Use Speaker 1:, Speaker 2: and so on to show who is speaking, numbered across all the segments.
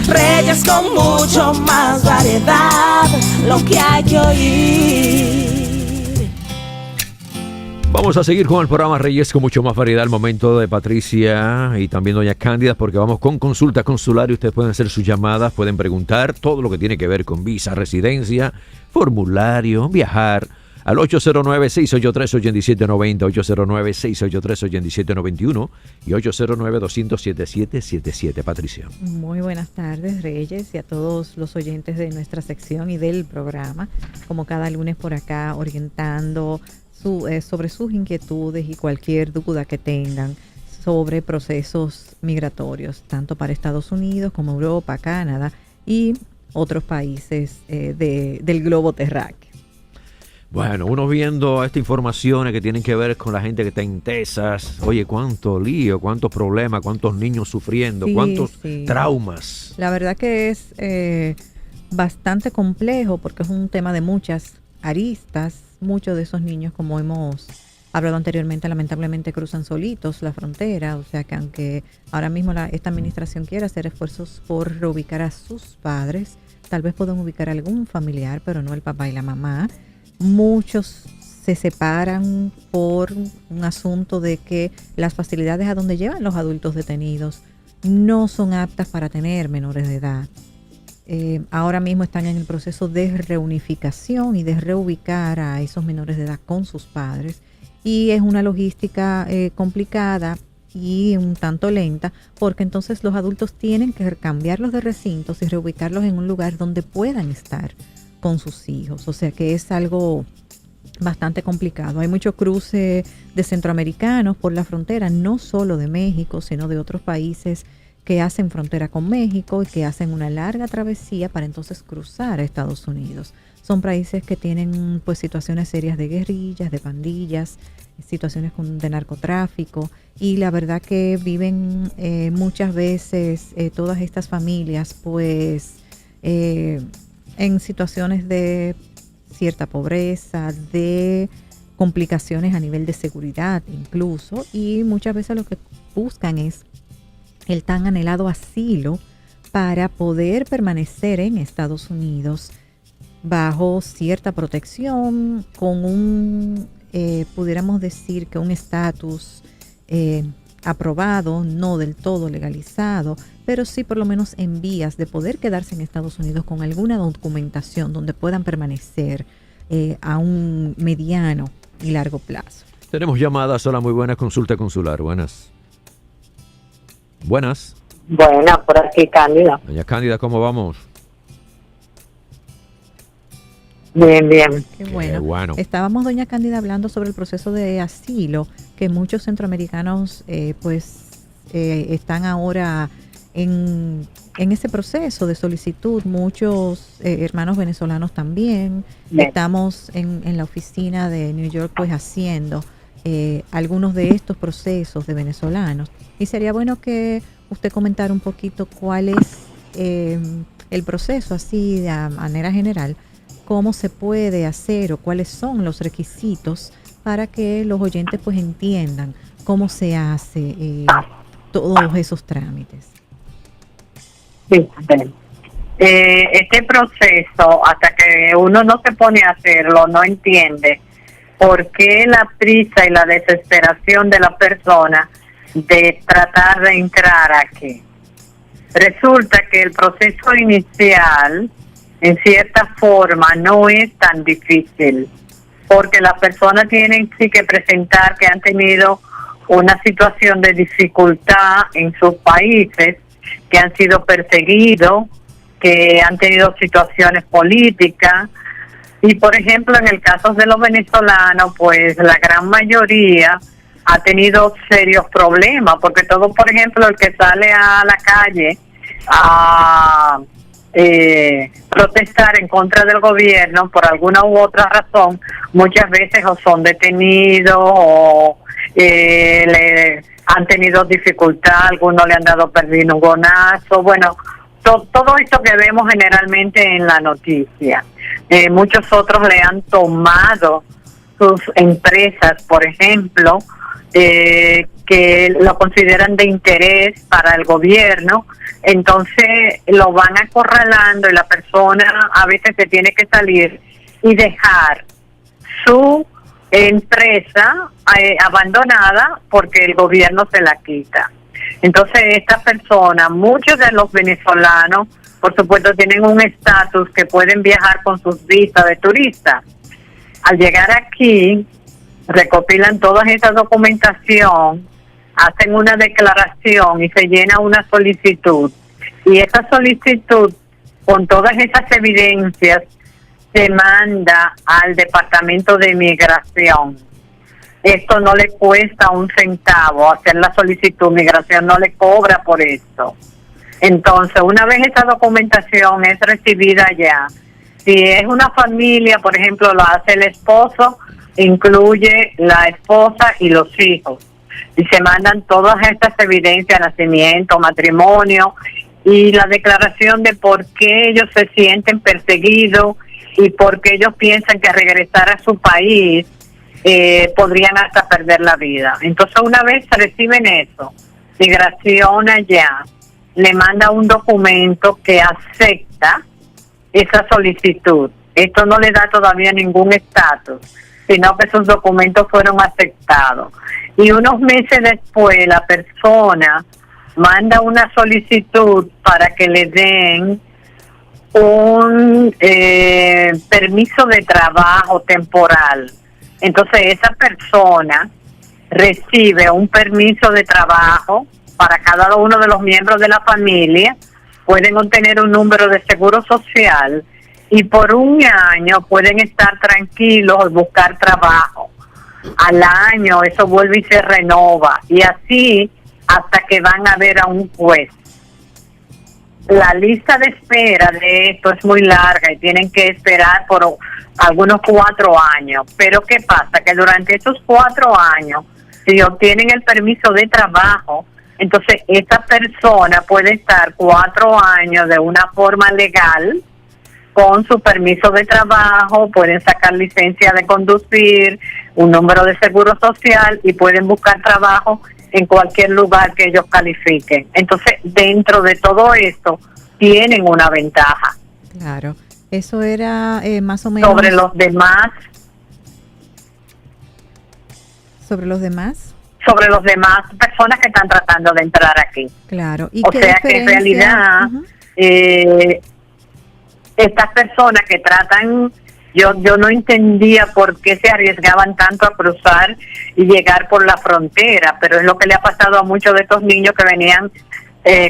Speaker 1: Reyes con mucho más variedad, lo que hay que oír.
Speaker 2: Vamos a seguir con el programa Reyes con mucho más variedad. El momento de Patricia y también doña Cándida, porque vamos con consulta consular y ustedes pueden hacer sus llamadas, pueden preguntar todo lo que tiene que ver con visa, residencia, formulario, viajar al 809-683-8790, 809-683-8791 y 809-200-7777. Patricia.
Speaker 3: Muy buenas tardes, Reyes, y a todos los oyentes de nuestra sección y del programa, como cada lunes por acá, orientando sobre sus inquietudes y cualquier duda que tengan sobre procesos migratorios, tanto para Estados Unidos como Europa, Canadá y otros países del globo terráqueo.
Speaker 2: Bueno, uno viendo estas informaciones que tienen que ver con la gente que está en Texas, oye, cuánto lío, cuántos problemas, cuántos niños sufriendo, cuántos traumas.
Speaker 3: La verdad que es bastante complejo porque es un tema de muchas aristas. Muchos de esos niños, como hemos hablado anteriormente, lamentablemente cruzan solitos la frontera, o sea que aunque ahora mismo esta administración quiera hacer esfuerzos por reubicar a sus padres, tal vez puedan ubicar a algún familiar, pero no el papá y la mamá. Muchos se separan por un asunto de que las facilidades a donde llevan los adultos detenidos no son aptas para tener menores de edad. Ahora mismo están en el proceso de reunificación y de reubicar a esos menores de edad con sus padres, y es una logística complicada y un tanto lenta, porque entonces los adultos tienen que cambiarlos de recintos y reubicarlos en un lugar donde puedan estar con sus hijos, o sea que es algo bastante complicado. Hay mucho cruce de centroamericanos por la frontera, no solo de México, sino de otros países que hacen frontera con México y que hacen una larga travesía para entonces cruzar a Estados Unidos. Son países que tienen pues situaciones serias de guerrillas, de pandillas, situaciones de narcotráfico, y la verdad que viven muchas veces todas estas familias pues en situaciones de cierta pobreza, de complicaciones a nivel de seguridad incluso, y muchas veces lo que buscan es el tan anhelado asilo para poder permanecer en Estados Unidos bajo cierta protección, con un, pudiéramos decir que un estatus aprobado, no del todo legalizado, pero sí por lo menos en vías de poder quedarse en Estados Unidos con alguna documentación donde puedan permanecer a un mediano y largo plazo.
Speaker 2: Tenemos llamadas. Hola, muy buenas. Consulta consular. Buenas. Buenas.
Speaker 4: Buenas, por aquí Cándida.
Speaker 2: Doña Cándida, ¿cómo vamos?
Speaker 4: Bien, bien.
Speaker 3: Qué bueno. Estábamos, doña Cándida, hablando sobre el proceso de asilo, que muchos centroamericanos están ahora en ese proceso de solicitud. Muchos hermanos venezolanos también. Bien. Estamos en la oficina de New York pues haciendo algunos de estos procesos de venezolanos. Y sería bueno que usted comentara un poquito cuál es el proceso así de manera general, cómo se puede hacer o cuáles son los requisitos para que los oyentes pues entiendan cómo se hace todos esos trámites.
Speaker 4: Sí, bien. Este proceso, hasta que uno no se pone a hacerlo, no entiende por qué la prisa y la desesperación de la persona de tratar de entrar aquí. Resulta que el proceso inicial, en cierta forma, no es tan difícil, porque las personas tienen sí que presentar que han tenido una situación de dificultad en sus países, que han sido perseguidos, que han tenido situaciones políticas, y por ejemplo en el caso de los venezolanos, pues la gran mayoría ha tenido serios problemas, porque todo, por ejemplo, el que sale a la calle a protestar en contra del gobierno por alguna u otra razón, muchas veces o son detenidos o han tenido dificultad, algunos le han dado perdigonazo, bueno, todo esto que vemos generalmente en la noticia. Muchos otros le han tomado sus empresas, por ejemplo, que que lo consideran de interés para el gobierno, entonces lo van acorralando y la persona a veces se tiene que salir y dejar su empresa abandonada porque el gobierno se la quita. Entonces esta persona, muchos de los venezolanos, por supuesto, tienen un estatus que pueden viajar con sus visas de turista. Al llegar aquí, recopilan toda esa documentación, hacen una declaración y se llena una solicitud. Y esa solicitud, con todas esas evidencias, se manda al Departamento de Migración. Esto no le cuesta un centavo hacer la solicitud, Migración no le cobra por esto. Entonces, una vez esa documentación es recibida ya, si es una familia, por ejemplo, lo hace el esposo, incluye la esposa y los hijos. Y se mandan todas estas evidencias, nacimiento, matrimonio y la declaración de por qué ellos se sienten perseguidos y por qué ellos piensan que regresar a su país podrían hasta perder la vida. Entonces, una vez reciben eso, Migración allá le manda un documento que acepta esa solicitud. Esto no le da todavía ningún estatus, sino que esos documentos fueron aceptados. Y unos meses después la persona manda una solicitud para que le den un permiso de trabajo temporal. Entonces esa persona recibe un permiso de trabajo para cada uno de los miembros de la familia, pueden obtener un número de seguro social y por un año pueden estar tranquilos, buscar trabajo. Al año eso vuelve y se renova y así hasta que van a ver a un juez. La lista de espera de esto es muy larga y tienen que esperar por algunos 4 años. Pero ¿qué pasa? Que durante esos 4 años, si obtienen el permiso de trabajo, entonces esta persona puede estar 4 años de una forma legal con su permiso de trabajo, pueden sacar licencia de conducir, un número de seguro social y pueden buscar trabajo en cualquier lugar que ellos califiquen. Entonces, dentro de todo esto, tienen una ventaja.
Speaker 3: Claro, eso era más o menos...
Speaker 4: Sobre los demás.
Speaker 3: ¿Sobre los demás?
Speaker 4: Sobre los demás personas que están tratando de entrar aquí.
Speaker 3: Claro. ¿Y
Speaker 4: o sea que en realidad, estas personas que tratan... Yo no entendía por qué se arriesgaban tanto a cruzar y llegar por la frontera, pero es lo que le ha pasado a muchos de estos niños que venían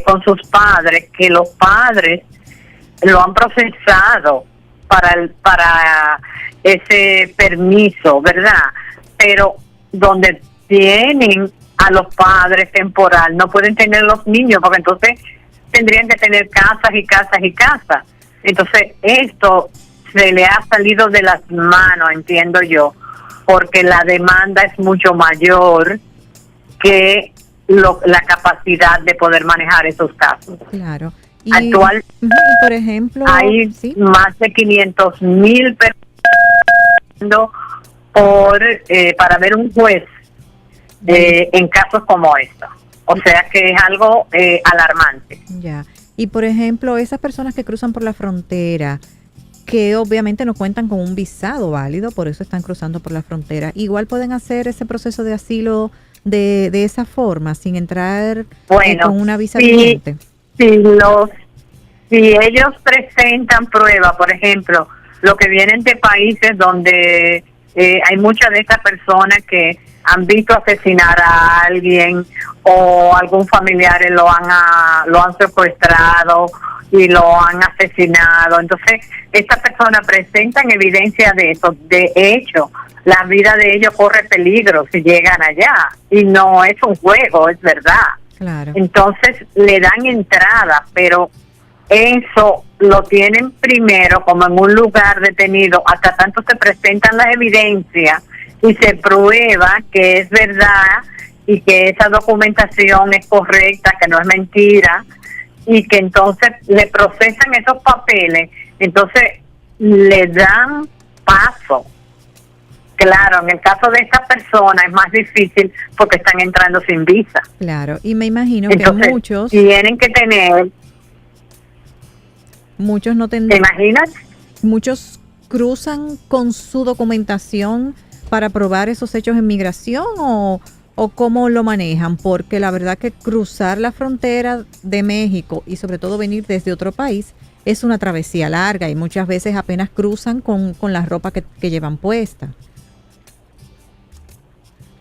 Speaker 4: con sus padres, que los padres lo han procesado para ese permiso, ¿verdad? Pero donde tienen a los padres temporal, no pueden tener los niños, porque entonces tendrían que tener casas y casas y casas. Entonces esto se le ha salido de las manos, entiendo yo, porque la demanda es mucho mayor que la capacidad de poder manejar esos casos.
Speaker 3: Claro. Y, por ejemplo,
Speaker 4: hay
Speaker 3: ¿sí?
Speaker 4: más de 500,000 personas para ver un juez en casos como estos. O sea que es algo alarmante.
Speaker 3: Ya. Y por ejemplo, esas personas que cruzan por la frontera, que obviamente no cuentan con un visado válido, por eso están cruzando por la frontera, igual pueden hacer ese proceso de asilo de esa forma, sin entrar con una visa vigente. Si ellos presentan pruebas, por ejemplo, lo que vienen de países donde hay muchas de estas personas que han visto asesinar a alguien o algún familiar lo han secuestrado y lo han asesinado. Entonces, estas personas presentan evidencia de eso. De hecho, la vida de ellos corre peligro si llegan allá. Y no es un juego, es verdad. Claro.
Speaker 4: Entonces, le dan entrada, pero eso lo tienen primero como en un lugar detenido, hasta tanto se presentan las evidencias y se prueba que es verdad y que esa documentación es correcta, que no es mentira, y que entonces le procesan esos papeles, entonces le dan paso Claro, en el caso de esta persona es más difícil porque están entrando sin visa.
Speaker 3: Claro, y me imagino
Speaker 4: Entonces,
Speaker 3: que muchos
Speaker 4: tienen que tener,
Speaker 3: no
Speaker 4: ¿te
Speaker 3: tendrán,
Speaker 4: imaginas?
Speaker 3: muchos cruzan con su documentación para probar esos hechos en migración o cómo lo manejan, porque la verdad que cruzar la frontera de México y sobre todo venir desde otro país es una travesía larga y muchas veces apenas cruzan con la ropa que llevan puesta.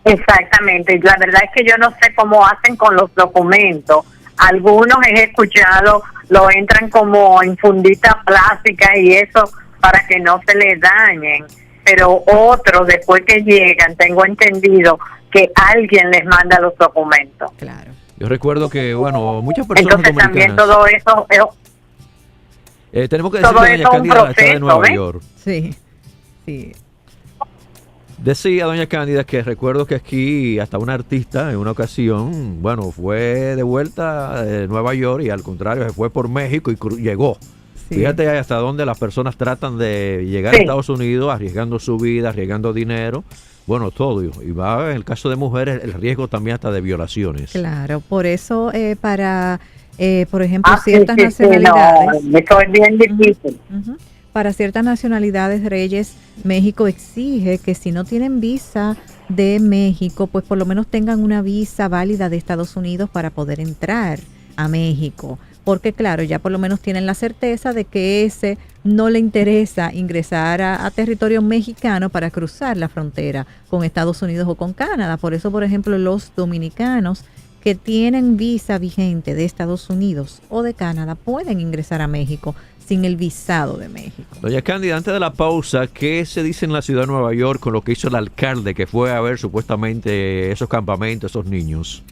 Speaker 4: Exactamente, la verdad es que yo no sé cómo hacen con los documentos. Algunos he escuchado, lo entran como en fundita plástica y eso para que no se les dañen, pero otros después que llegan, tengo entendido que alguien les manda los documentos.
Speaker 3: Claro.
Speaker 2: Yo recuerdo que, bueno, muchas personas
Speaker 4: Entonces también
Speaker 2: dominicanas...
Speaker 4: todo eso,
Speaker 2: tenemos que
Speaker 4: todo
Speaker 2: decirle a doña
Speaker 4: eso es un
Speaker 2: Cándida la está de
Speaker 4: proceso,
Speaker 2: Nueva
Speaker 4: ¿ves?
Speaker 2: York.
Speaker 3: Sí, sí.
Speaker 2: Decía doña Cándida que recuerdo que aquí hasta una artista en una ocasión, bueno, fue de vuelta de Nueva York y al contrario se fue por México y llegó.
Speaker 3: Sí.
Speaker 2: Fíjate hasta dónde las personas tratan de llegar
Speaker 4: Sí.
Speaker 2: a Estados Unidos arriesgando su vida, arriesgando dinero, bueno, todo. Y va en el caso de mujeres el riesgo también hasta de violaciones.
Speaker 3: Claro, por eso para, por ejemplo,
Speaker 4: sí,
Speaker 3: ciertas
Speaker 4: sí,
Speaker 3: nacionalidades...
Speaker 4: no, eso es bien difícil.
Speaker 3: Ujú. Para ciertas nacionalidades, Reyes, México exige que si no tienen visa de México, pues por lo menos tengan una visa válida de Estados Unidos para poder entrar a México. Porque claro, ya por lo menos tienen la certeza de que ese no le interesa ingresar a territorio mexicano para cruzar la frontera con Estados Unidos o con Canadá. Por eso, por ejemplo, los dominicanos que tienen visa vigente de Estados Unidos o de Canadá pueden ingresar a México sin el visado de México.
Speaker 2: Doña Cándida, antes de la pausa, ¿qué se dice en la ciudad de Nueva York con lo que hizo el alcalde que fue a ver supuestamente esos campamentos, esos niños?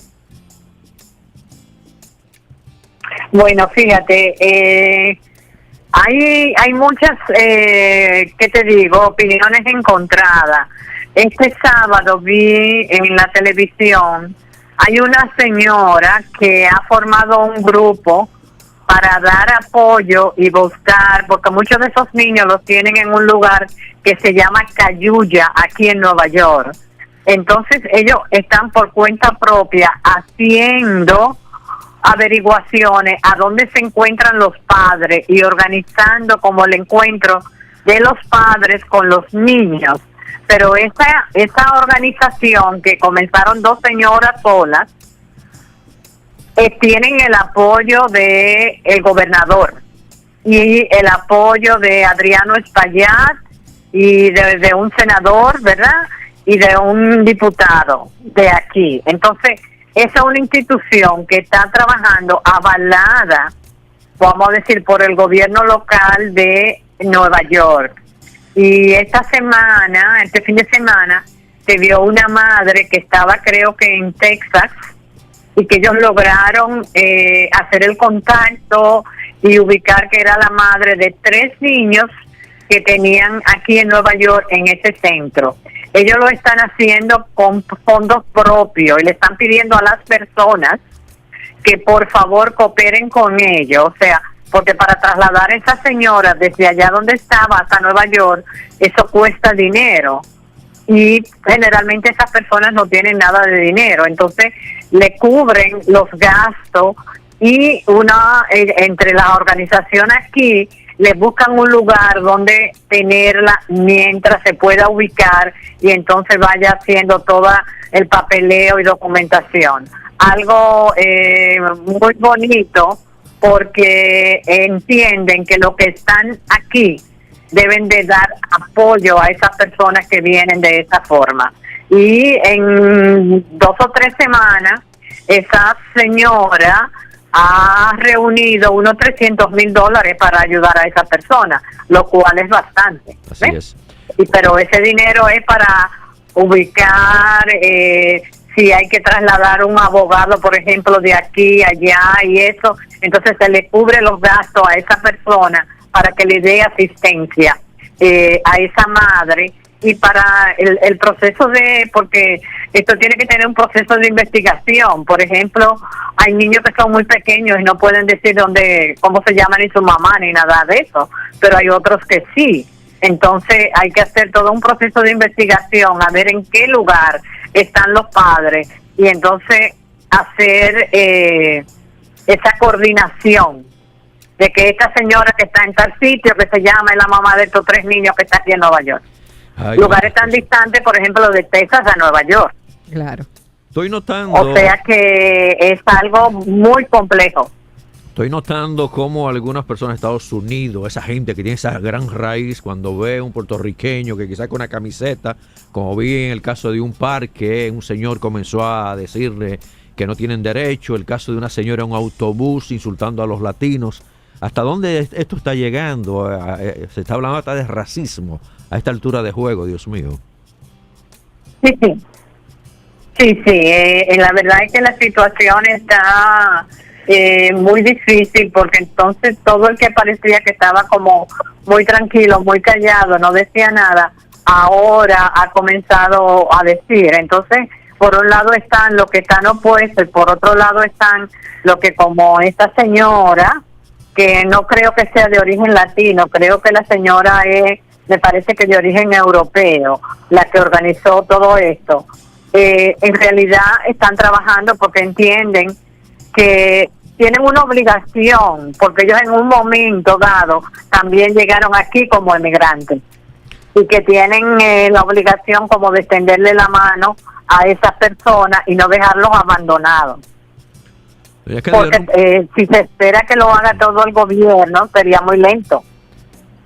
Speaker 4: Bueno, fíjate, hay muchas, ¿qué te digo? Opiniones encontradas. Este sábado vi en la televisión, hay una señora que ha formado un grupo para dar apoyo y buscar, porque muchos de esos niños los tienen en un lugar que se llama Cayuya, aquí en Nueva York. Entonces ellos están por cuenta propia haciendo averiguaciones a dónde se encuentran los padres y organizando como el encuentro de los padres con los niños. Pero esa organización que comenzaron dos señoras solas, tienen el apoyo de el gobernador y el apoyo de Adriano Espaillat y de un senador, ¿verdad? Y de un diputado de aquí. Entonces, esa es una institución que está trabajando avalada, vamos a decir, por el gobierno local de Nueva York. Y esta semana, este fin de semana, se vio una madre que estaba, creo que en Texas, y que ellos lograron hacer el contacto y ubicar que era la madre de 3 niños que tenían aquí en Nueva York en ese centro. Ellos lo están haciendo con fondos propios y le están pidiendo a las personas que por favor cooperen con ellos, o sea, porque para trasladar a esa señora desde allá donde estaba hasta Nueva York, eso cuesta dinero. Y generalmente esas personas no tienen nada de dinero, entonces le cubren los gastos y entre la organización aquí le buscan un lugar donde tenerla mientras se pueda ubicar y entonces vaya haciendo todo el papeleo y documentación. Algo muy bonito porque entienden que los que están aquí deben de dar apoyo a esas personas que vienen de esa forma. Y en 2 o 3 semanas, esa señora ha reunido unos $300,000 para ayudar a esa persona, lo cual es bastante.
Speaker 2: Así es.
Speaker 4: Pero ese dinero es para ubicar, si hay que trasladar un abogado, por ejemplo, de aquí allá y eso, entonces se le cubre los gastos a esa persona para que le dé asistencia a esa madre y para el proceso porque esto tiene que tener un proceso de investigación. Por ejemplo, hay niños que son muy pequeños y no pueden decir cómo se llama ni su mamá ni nada de eso, pero hay otros que sí. Entonces hay que hacer todo un proceso de investigación, a ver en qué lugar están los padres y entonces hacer esa coordinación de que esta señora que está en tal sitio, que se llama, es la mamá de estos 3 niños que está aquí en Nueva York.
Speaker 2: Ay,
Speaker 4: Lugares tan distantes, por ejemplo, de Texas a Nueva York.
Speaker 3: Claro.
Speaker 2: Estoy notando.
Speaker 4: O sea que es algo muy complejo.
Speaker 2: Estoy notando cómo algunas personas de Estados Unidos, esa gente que tiene esa gran raíz, cuando ve a un puertorriqueño que quizás con una camiseta, como vi en el caso de un parque, un señor comenzó a decirle que no tienen derecho, el caso de una señora en un autobús insultando a los latinos. ¿Hasta dónde esto está llegando? Se está hablando hasta de racismo a esta altura de juego, Dios mío.
Speaker 4: Sí, sí. Sí, sí. La verdad es que la situación está muy difícil porque entonces todo el que parecía que estaba como muy tranquilo, muy callado, no decía nada, ahora ha comenzado a decir. Entonces, por un lado están los que están opuestos y por otro lado están los que, como esta señora, que no creo que sea de origen latino, creo que la señora es, me parece que de origen europeo, la que organizó todo esto. En realidad están trabajando porque entienden que tienen una obligación, porque ellos en un momento dado también llegaron aquí como emigrantes y que tienen la obligación como de extenderle la mano a esas personas y no dejarlos abandonados. Porque si se espera que lo haga todo el gobierno, sería muy lento.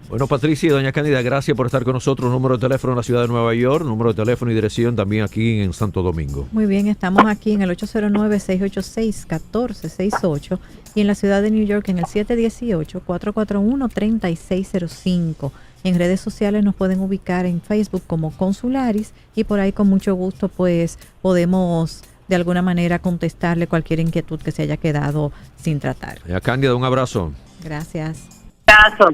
Speaker 2: Bueno, Patricia y doña Cándida, gracias por estar con nosotros. Número de teléfono en la ciudad de Nueva York, número de teléfono y dirección también aquí en Santo Domingo.
Speaker 3: Muy bien, estamos aquí en el 809-686-1468 y en la ciudad de New York en el 718-441-3605. En redes sociales nos pueden ubicar en Facebook como Consularis y por ahí con mucho gusto pues podemos de alguna manera contestarle cualquier inquietud que se haya quedado sin tratar.
Speaker 2: Doña Cándida, un abrazo.
Speaker 3: Gracias.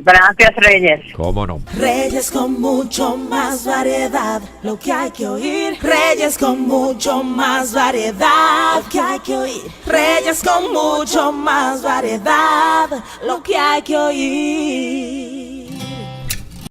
Speaker 4: Gracias, Reyes.
Speaker 2: ¿Cómo no?
Speaker 1: Reyes con mucho más variedad, lo que hay que oír. Reyes con mucho más variedad, lo que hay que oír. Reyes con mucho más variedad, lo que hay que oír.